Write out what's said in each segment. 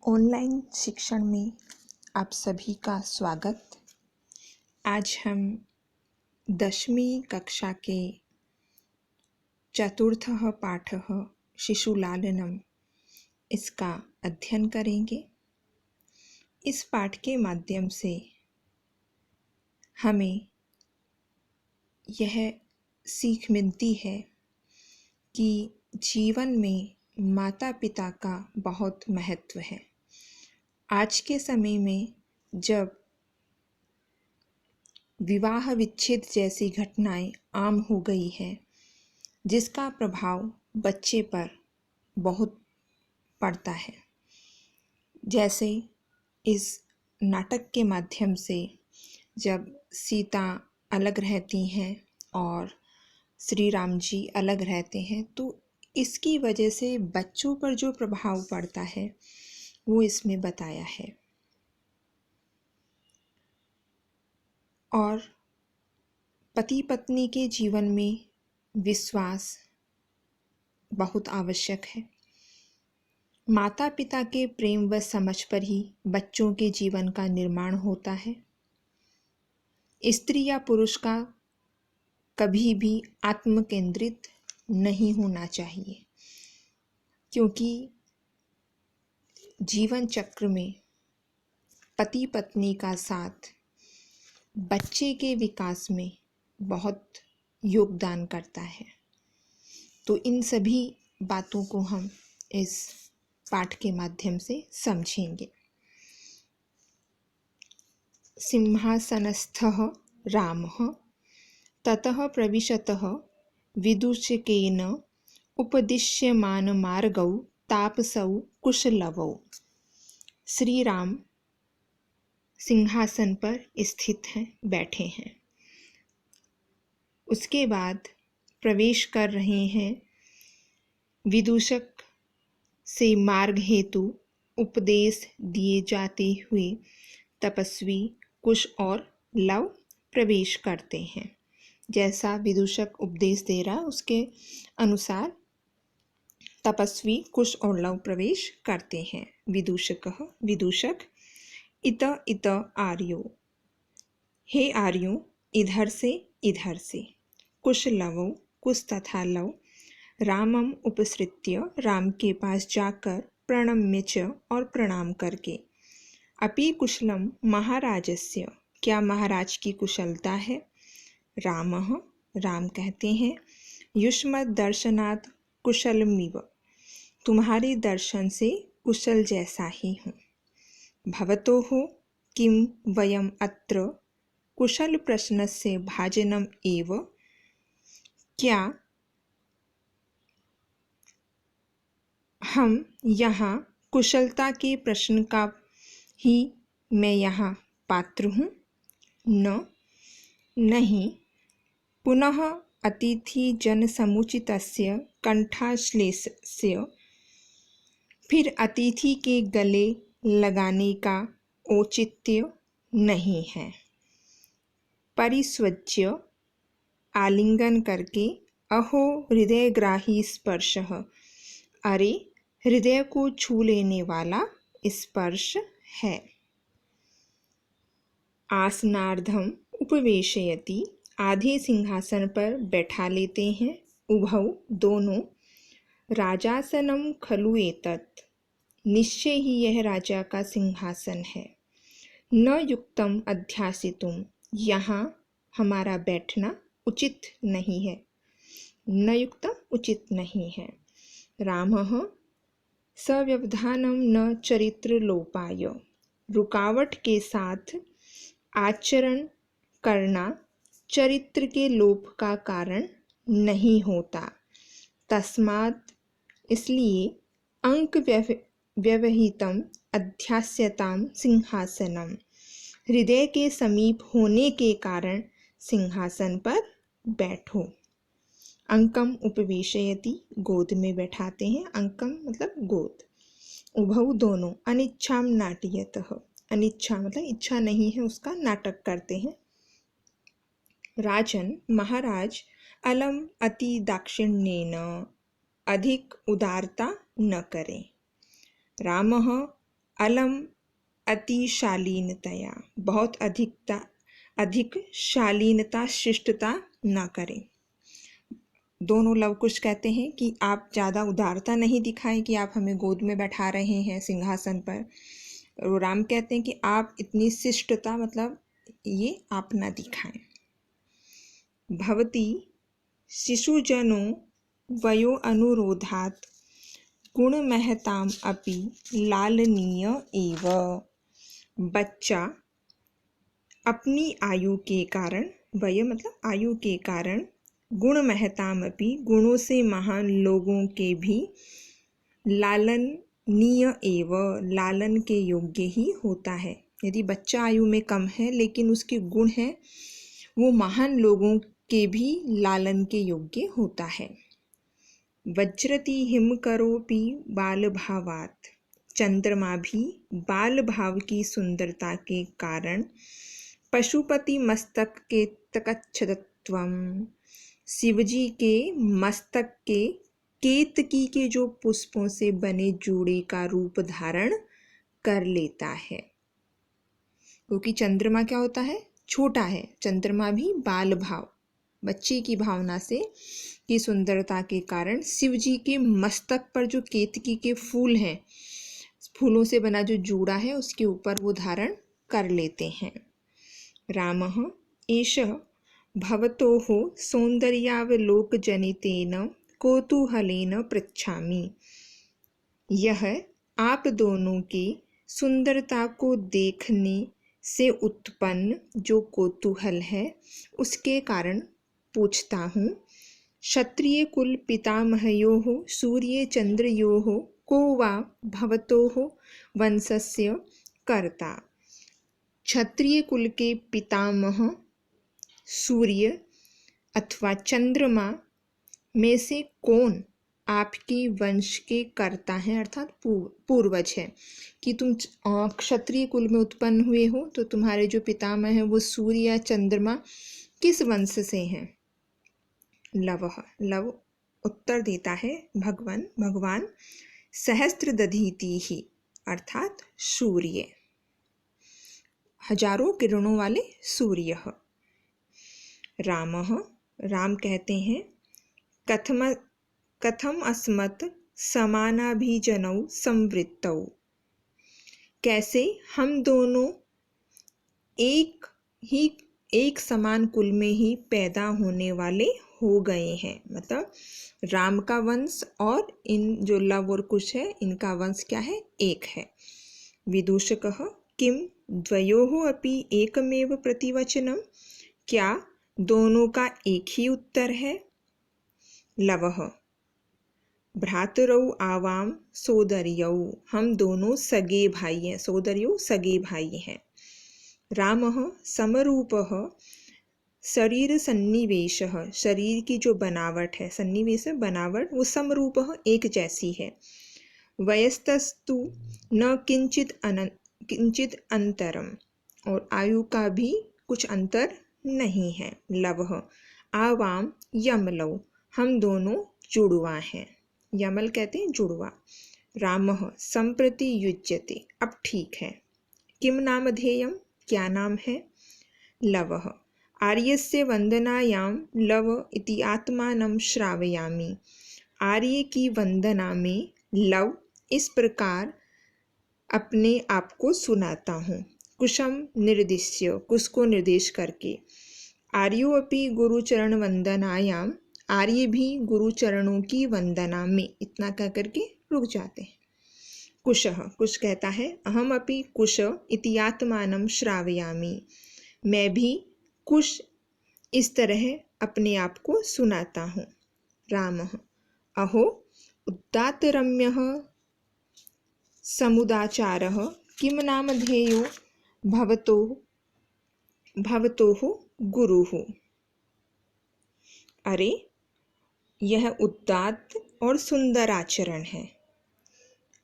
Online शिक्षण में आप सभी का स्वागत। आज हम 10वीं कक्षा के चतुर्थः पाठः शिशुलालनम इसका अध्ययन करेंगे। इस पाठ के माध्यम से हमें यह सीख मिलती है कि जीवन में माता पिता का बहुत महत्व है। आज के समय में जब विवाह विच्छेद जैसी घटनाएं आम हो गई है, जिसका प्रभाव बच्चे पर बहुत पड़ता है, जैसे इस नाटक के माध्यम से जब सीता अलग रहती हैं और श्री राम जी अलग रहते हैं, तो इसकी वजह से बच्चों पर जो प्रभाव पड़ता है वो इसमें बताया है। और पति पत्नी के जीवन में विश्वास बहुत आवश्यक है। माता पिता के प्रेम व समझ पर ही बच्चों के जीवन का निर्माण होता है। स्त्री या पुरुष का कभी भी आत्म केंद्रित नहीं होना चाहिए, क्योंकि जीवन चक्र में पति पत्नी का साथ बच्चे के विकास में बहुत योगदान करता है। तो इन सभी बातों को हम इस पाठ के माध्यम से समझेंगे। सिंहासनस्थः रामः ततः प्रविशतः विदूषकेन उपदिश्यमानमार्गौ तापसौ कुशलवौ। श्री राम सिंहासन पर स्थित हैं, बैठे हैं। उसके बाद प्रवेश कर रहे हैं विदूषक से मार्ग हेतु उपदेश दिए जाते हुए तपस्वी कुश और लव प्रवेश करते हैं। जैसा विदूषक उपदेश दे रहा उसके अनुसार तपस्वी कुश और लव प्रवेश करते हैं। विदूषक इत इत आर्यो, हे आर्यो इधर से। कुश लवो, कुश तथा लव रामम उपसृत्य, राम के पास जाकर प्रणम्य च और प्रणाम करके। अपि कुशलम महाराजस्य, क्या महाराज की कुशलता है। रामः, राम कहते हैं युष्मद् दर्शनात् कुशलमिव, तुम्हारे दर्शन से कुशल जैसा ही हूँ। भवतोः किं वयम् अत्र कुशल प्रश्नस्य भाजनम एव, क्या हम यहाँ कुशलता के प्रश्न का ही मैं यहाँ पात्र हूँ। नहीं। पुनः अतिथि जन समुचितस्य कंठाश्लेषस्य, फिर अतिथि के गले लगाने का औचित्य नहीं है। परिस्वज्य, आलिंगन करके। अहो हृदयग्राही स्पर्शः, अरे हृदय को छू लेने वाला स्पर्श है। आसनार्धम उपवेशयति, आधे सिंहासन पर बैठा लेते हैं। उभौ, दोनों। राजासनम खलु एतत्, निश्चय ही यह राजा का सिंहासन है। न युक्तम अध्यासितुम, यहाँ हमारा बैठना उचित नहीं है। न युक्तम, उचित नहीं है। रामः सव्यवधानम न चरित्र लोपाय, रुकावट के साथ आचरण करना चरित्र के लोप का कारण नहीं होता। तस्मात्, इसलिए अंक व्यवहितम अध्यास्यताम सिंहासनम, हृदय के समीप होने के कारण सिंहासन पर बैठो। अंकम उपवेशयति, गोद में बैठाते हैं। अंकम मतलब गोद। उभौ, दोनों। अनिच्छाम नाट्यतः, अनिच्छा मतलब इच्छा नहीं है उसका, नाटक करते हैं। राजन, महाराज, अलम अति दाक्षिण्येन, अधिक उदारता न करें। रामः अलम अति शालीनतया, बहुत अधिक शालीनता शिष्टता न करें। दोनों लव कुश कहते हैं कि आप ज़्यादा उदारता नहीं दिखाएं कि आप हमें गोद में बैठा रहे हैं सिंहासन पर। और राम कहते हैं कि आप इतनी शिष्टता मतलब ये आप ना दिखाएं। भवती शिशुजनो वयो अनुरोधात् गुणमहताम अपि लालनीय एव। बच्चा अपनी आयु के कारण, वय मतलब आयु के कारण, गुणमहताम अपि गुणों से महान लोगों के भी, लालनीय एव लालन के योग्य ही होता है। यदि बच्चा आयु में कम है लेकिन उसके गुण हैं वो महान लोगों के भी लालन के योग्य होता है। वज्रति हिमकरोपि बालभावात्, चंद्रमा भी बाल भाव की सुंदरता के कारण पशुपति मस्तक के तकच्छदत्वम, शिवजी के मस्तक के केतकी के जो पुष्पों से बने जूड़े का रूप धारण कर लेता है। क्योंकि चंद्रमा क्या होता है, छोटा है। चंद्रमा भी बाल भाव, बच्चे की भावना से की सुंदरता के कारण शिव जी के मस्तक पर जो केतकी के फूल हैं, फूलों से बना जो जूड़ा है उसके ऊपर वो धारण कर लेते हैं। रामः एषः भवतोः सौंदर्यावलोकजनितेन कौतूहलेन पृच्छामि। यह आप दोनों की सुंदरता को देखने से उत्पन्न जो कौतूहल है उसके कारण पूछता हूँ। क्षत्रिय कुल पितामहयोः सूर्य चंद्रयोः को वा भवतोः वंशस्य कर्ता। क्षत्रिय कुल के पितामह सूर्य अथवा चंद्रमा में से कौन आपके वंश के कर्ता हैं, अर्थात पूर्वज है। कि तुम क्षत्रिय कुल में उत्पन्न हुए हो तो तुम्हारे जो पितामह हैं वो सूर्य या चंद्रमा किस वंश से हैं। लव उत्तर देता है भगवान सहस्त्र दधीति ही, अर्थात सूर्य, हजारों किरणों वाले सूर्य। राम कहते हैं कथम अस्मत् समानाभिजनौ संवृत्तौ, कैसे हम दोनों एक समान कुल में ही पैदा होने वाले हो गए हैं। मतलब राम का वंश और इन जो लव और कुश है इनका वंश क्या है, एक है। विदूषकः किम द्वयोः अपि एकमेव प्रतिवचनम, क्या दोनों का एक ही उत्तर है। लवः भ्रातरौ आवाम सोदर्यौ, हम दोनों सगे भाई हैं। सोदर्यौ सगे भाई हैं। रामः समरूपः शरीर सन्निवेशः, शरीर की जो बनावट है, सन्निवेश बनावट, वो समरूपः एक जैसी है। वयस्तस्तु न किंचित अंतरम, और आयु का भी कुछ अंतर नहीं है। लवः आवाम यमलौ, हम दोनों जुड़वा हैं। यमल कहते हैं जुड़वा। रामः संप्रति युज्यते, अब ठीक है। किम नामधेयम, क्या नाम है। लवः आर्यस्य वंदनायां लव इति आत्मानं श्रावयामि, आर्य की वंदना में लव इस प्रकार अपने आप को सुनाता हूँ। कुशम निर्दिश्य, कुश को निर्देश करके। आर्यो अपि गुरुचरण वंदनायाम, आर्य भी गुरु चरणों की वंदना में, इतना कह करके रुक जाते हैं। कुश कहता है अहम अपि कुश इति आत्मानं श्रावयामि, मैं भी कुश इस तरह अपने आप को सुनाता हूँ। रामः अहो उदात्तरम्यः समुदाचारः किम नामधेयो भवतोः गुरुः। अरे यह उदात्त और सुंदर आचरण है।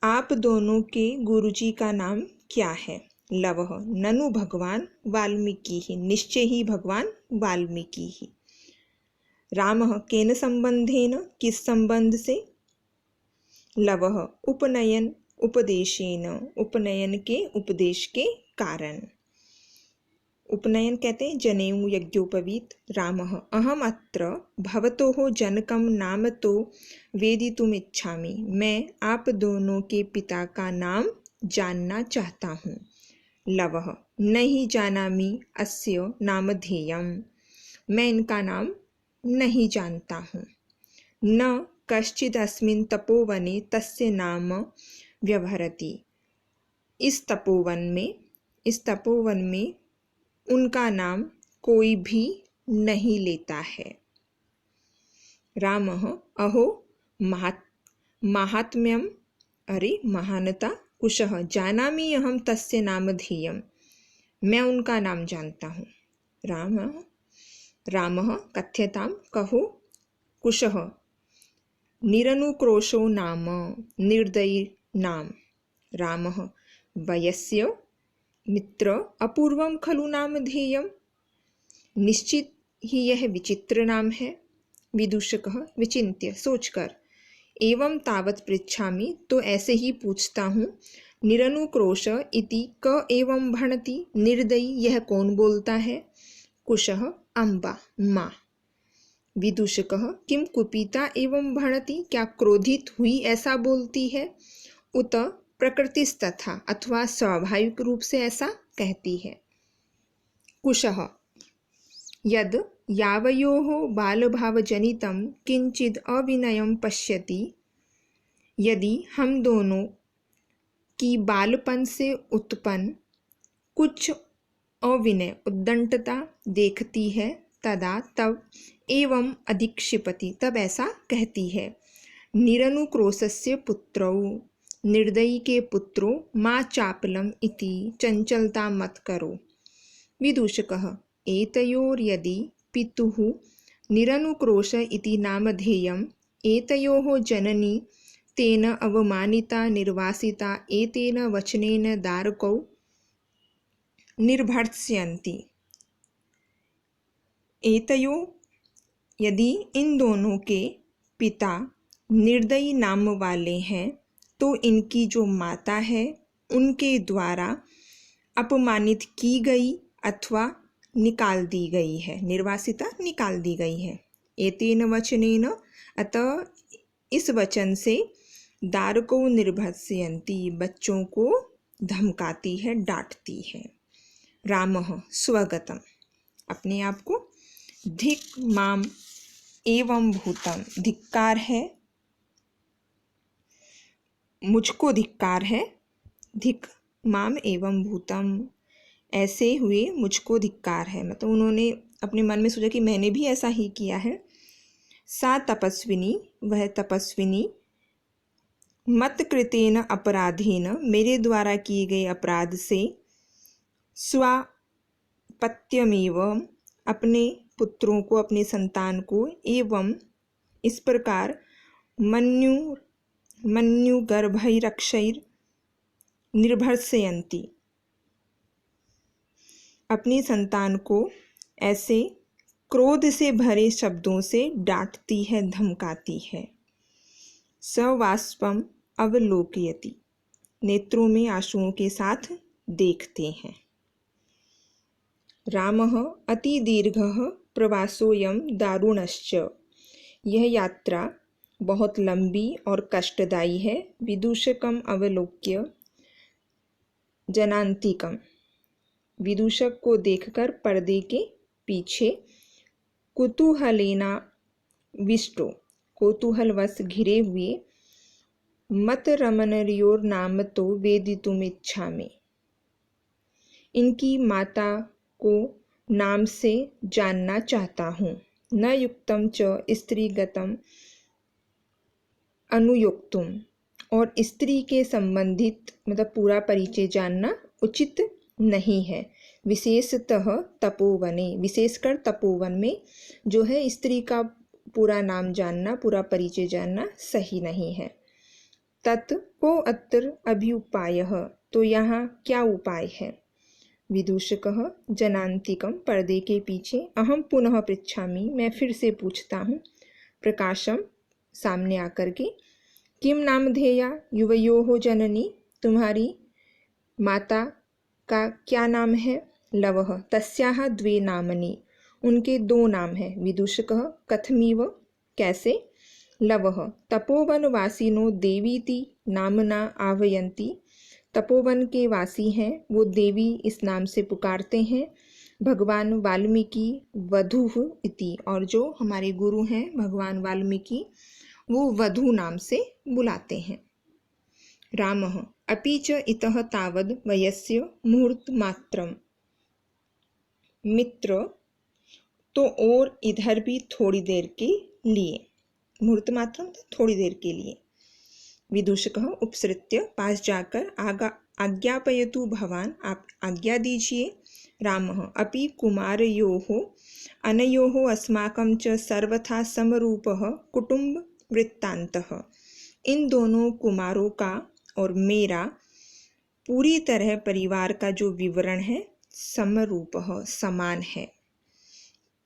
आप दोनों के गुरुजी का नाम क्या है। लवः ननु भगवान वाल्मीकि ही, निश्चय ही भगवान वाल्मीकि ही। रामः केन संबंधेन, किस संबंध से। लवः उपदेशेन, उपनयन के उपदेश के कारण। उपनयन कहते हैं जनेऊ यज्ञोपवीत। रामः अहम अत्र भवतोः जनकं नाम तो वेदितुमिच्छामि। मैं आप दोनों के पिता का नाम जानना चाहता हूँ। लवः नहीं जानामि अस्य नामधेयम्। मैं इनका नाम नहीं जानता हूँ। न कश्चिदस्मिन् तपोवने तस्य नाम व्यवहरति। इस तपोवन में उनका नाम कोई भी नहीं लेता है। रामः अहो महात्म्यम, अरे महानता, कुशः जानामि अहम तस्य नामधेयम्। मैं उनका नाम जानता हूँ। रामः कथ्यतां कहो। कुशः निरनुक्रोशो नाम निर्दयी नाम। रामः वयस्य मित्र अपूर्वम खलु नामधेयम्। निश्चित ही यह विचित्र नाम है। विदूषकः विचिन्त्य, सोचकर, एवं तावत् पृच्छामि, तो ऐसे ही पूछता हूँ। निरनुक्रोश इति क एवं भणति। निर्दयी यह कौन बोलता है। कुशः अम्बा, माँ। विदूषकः किम कुपिता एवं भणति, क्या क्रोधित हुई ऐसा बोलती है। उत प्रकृतिस्तथा, अथवा स्वाभाविक रूप से ऐसा कहती है। कुशः यद यावयोः बालभावजनितं किंचिद अविनयं पश्यति। यदि हम दोनों की बालपन से उत्पन्न कुछ अविनय, उद्दंडता देखती है, तदा तब एवं अधिक्षिपति, तब ऐसा कहती है। निरनुक्रोशस्य पुत्रौ, निर्दयी के पुत्रों, माँ चापलम इति, चंचलता मत करो। विदूषकः एतयोर्यदि पितुः निरनुक्रोश इति नामधेयम्, एतयोः जननी तेन अवमानिता निर्वासिता, एतेन वचनेन दारकौ निर्भर्त्स्यन्ति। एतयो, यदि इन दोनों के पिता निर्दयी नाम वाले हैं, तो इनकी जो माता है उनके द्वारा अपमानित की गई अथवा निकाल दी गई है। निर्वासिता, निकाल दी गई है। एतेन वचनेन, अतः इस वचन से, दारको निर्भत्स्यन्ति, बच्चों को धमकाती है, डांटती है। रामः स्वगतम, अपने आप को। धिक माम एवं भूतम, धिक्कार है, मुझको धिक्कार है। धिक माम एवं भूतम, ऐसे हुए मुझको धिक्कार है, मतलब उन्होंने अपने मन में सोचा कि मैंने भी ऐसा ही किया है। सा तपस्विनी, वह तपस्विनी, मत कृतेन अपराधेन, मेरे द्वारा किए गए अपराध से, स्वापत्यमेव, अपने पुत्रों को, अपने संतान को, एवं इस प्रकार, मन्युगर्भैरक्षैर निर्भर्त्स्यन्ति, अपनी संतान को ऐसे क्रोध से भरे शब्दों से डांटती है, धमकाती है। सवाष्पम अवलोकयति, नेत्रों में आंसुओं के साथ देखते हैं। रामः अति दीर्घः प्रवासोऽयं दारुणश्च, यह यात्रा बहुत लंबी और कष्टदायी है। विदूषकम अवलोक्य जनान्तिकम, विदूषक को देखकर पर्दे के पीछे, कुतूहलेना विष्टो, कौतूहलवश घिरे हुए, मत रमणयोर नाम तो वेदितुमिच्छामि, इनकी माता को नाम से जानना चाहता हूँ। न युक्तम च स्त्रीगतम अनुयोक्तुम, और स्त्री के संबंधित मतलब पूरा परिचय जानना उचित नहीं है। विशेषतः तपोवने, विशेषकर तपोवन में जो है स्त्री का पूरा नाम जानना, पूरा परिचय जानना सही नहीं है। तत् को अत्र अभ्युपायः, तो यहाँ क्या उपाय है। विदूषकः जनान्तिकम, पर्दे के पीछे, अहम पुनः पृच्छामि, मैं फिर से पूछता हूँ। प्रकाशम, सामने आकर के, किम नामधेया युवयोः जननी, तुम्हारी माता का क्या नाम है? लवः तस्याः द्वे नामनि, उनके दो नाम हैं। विदूषकः कथमिव, कैसे? लवः तपोवनवासिनो देवीति नामना आह्वयन्ति, तपोवन के वासी हैं, वो देवी इस नाम से पुकारते हैं। भगवान वाल्मीकि वधूः इति, और जो हमारे गुरु हैं भगवान वाल्मीकि, वो वधू नाम से बुलाते हैं। रामः अपि च इतः तावद् वयस्य मुहूर्तमात्रम्, मित्र तो और इधर भी थोड़ी देर के लिए, मुहूर्त मात्रम तो थोड़ी देर के लिए। विदूषकः उपसृत्य, पास जाकर, आज्ञापयतु भवान, आप आज्ञा दीजिए। रामः अपि कुमारयोः अनयोः अस्माकं च सर्वथा समरूपः कुटुम्ब वृत्तान्तः, इन दोनों कुमारों का और मेरा पूरी तरह परिवार का जो विवरण है, समरूपः समान है।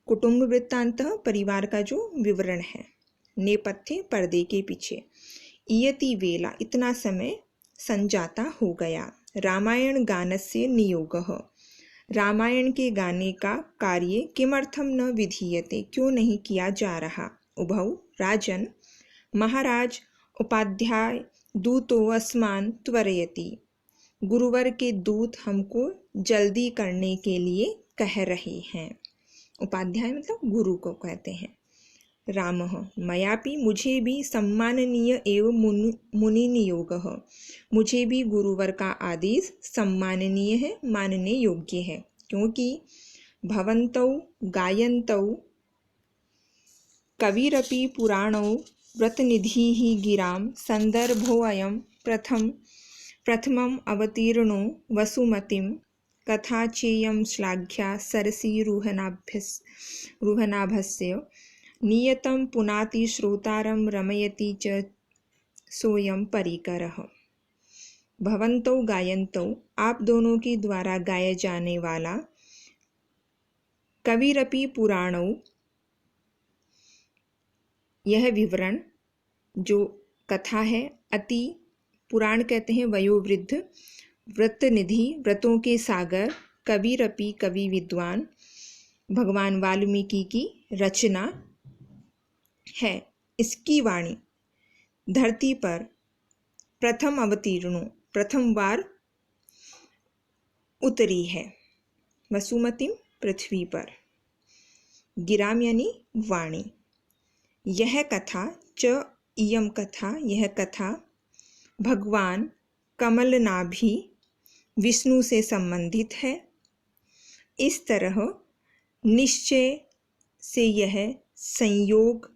कुटुंब वृत्तांत परिवार का जो विवरण है। नेपथ्य पर्दे के पीछे। इयति वेला इतना समय संजाता हो गया। रामायण गानस्य नियोगः, रामायण के गाने का कार्य किमर्थम न विधीयते, क्यों नहीं किया जा रहा। उभौ राजन, महाराज उपाध्याय दूतो अस्मान त्वरयति, गुरुवर के दूत हमको जल्दी करने के लिए कह रहे हैं। उपाध्याय मतलब गुरु को कहते हैं। रामः मयापि, मुझे भी सम्माननीय एवं मुनि नियोगः, मुझे भी गुरुवर का आदेश सम्माननीय है, मानने योग्य है। क्योंकि भवन्तौ गायन्तौ कविरपि पुराणौ व्रतनिधिः गिरां संदर्भोऽयं प्रथमम् अवतीर्णो वसुमतीं कथा चेयं श्लाघ्या सरसीरुहनाभस्य नियतं पुनाति श्रोतारं रमयति च सोऽयं परिकरः। भवन्तौ गायन्तौ, आप दोनों के द्वारा गाया जाने वाला, कविरपि पुराणौ, यह विवरण जो कथा है, अति पुराण कहते हैं वयोवृद्ध, व्रतनिधि व्रतों के सागर, कविरपि कवि विद्वान, भगवान वाल्मीकि की रचना है। इसकी वाणी धरती पर प्रथम अवतीर्णों, प्रथम बार उतरी है। वसुमती पृथ्वी पर, गिराम यानी वाणी। यह कथा च इयम कथा, यह कथा भगवान कमलनाभि विष्णु से संबंधित है। इस तरह निश्चय से यह संयोग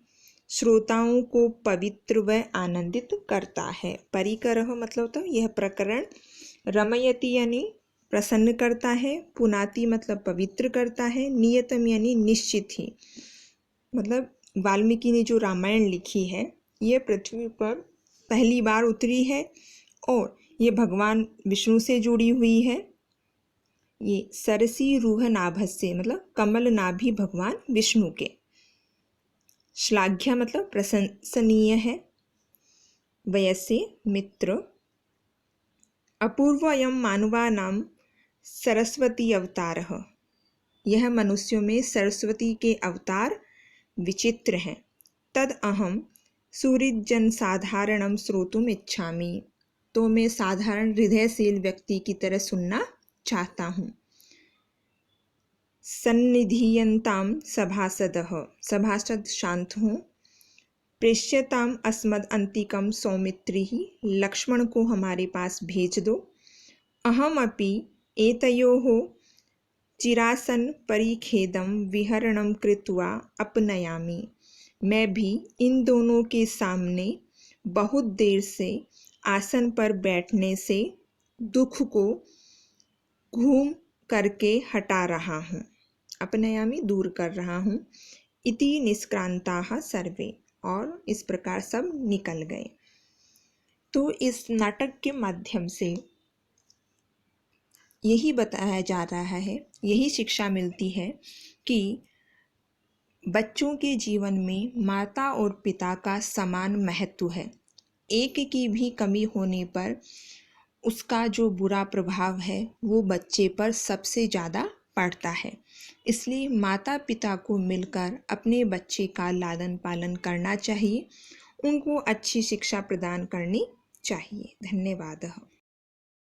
श्रोताओं को पवित्र व आनंदित करता है। परिकरः मतलब होता है यह प्रकरण, रमयति यानी प्रसन्न करता है, पुनाति मतलब पवित्र करता है, नियतम यानी निश्चित ही, मतलब वाल्मीकि ने जो रामायण लिखी है ये पृथ्वी पर पहली बार उतरी है और ये भगवान विष्णु से जुड़ी हुई है। ये सरसी रूह नाभस्य मतलब कमल नाभि भगवान विष्णु के। श्लाघ्य मतलब प्रशंसनीय है। वयस्य मित्र, अपूर्वयं मानवानां सरस्वती अवतारः, यह मनुष्यों में सरस्वती के अवतार विचित्र हैं। तद अहम सुहृज्जन साधारणम श्रोतुम इच्छामि, तो मैं साधारण हृदयशील व्यक्ति की तरह सुनना चाहता हूँ। सन्निधीयन्ताम सभासदः, सभासद शांत हों। प्रेष्यताम अस्मद अंतिकम सौमित्री, लक्ष्मण को हमारे पास भेज दो। अहम अपि एतयोः चिरासन परिखेदम विहरणम कृत्वा अपनयामि, मैं भी इन दोनों के सामने बहुत देर से आसन पर बैठने से दुख को घूम करके हटा रहा हूँ। अपनयामि दूर कर रहा हूँ। इति निष्क्रांताः सर्वे, और इस प्रकार सब निकल गए। तो इस नाटक के माध्यम से यही बताया जा रहा है, यही शिक्षा मिलती है कि बच्चों के जीवन में माता और पिता का समान महत्व है। एक की भी कमी होने पर उसका जो बुरा प्रभाव है वो बच्चे पर सबसे ज़्यादा पड़ता है। इसलिए माता पिता को मिलकर अपने बच्चे का लालन पालन करना चाहिए, उनको अच्छी शिक्षा प्रदान करनी चाहिए। धन्यवाद।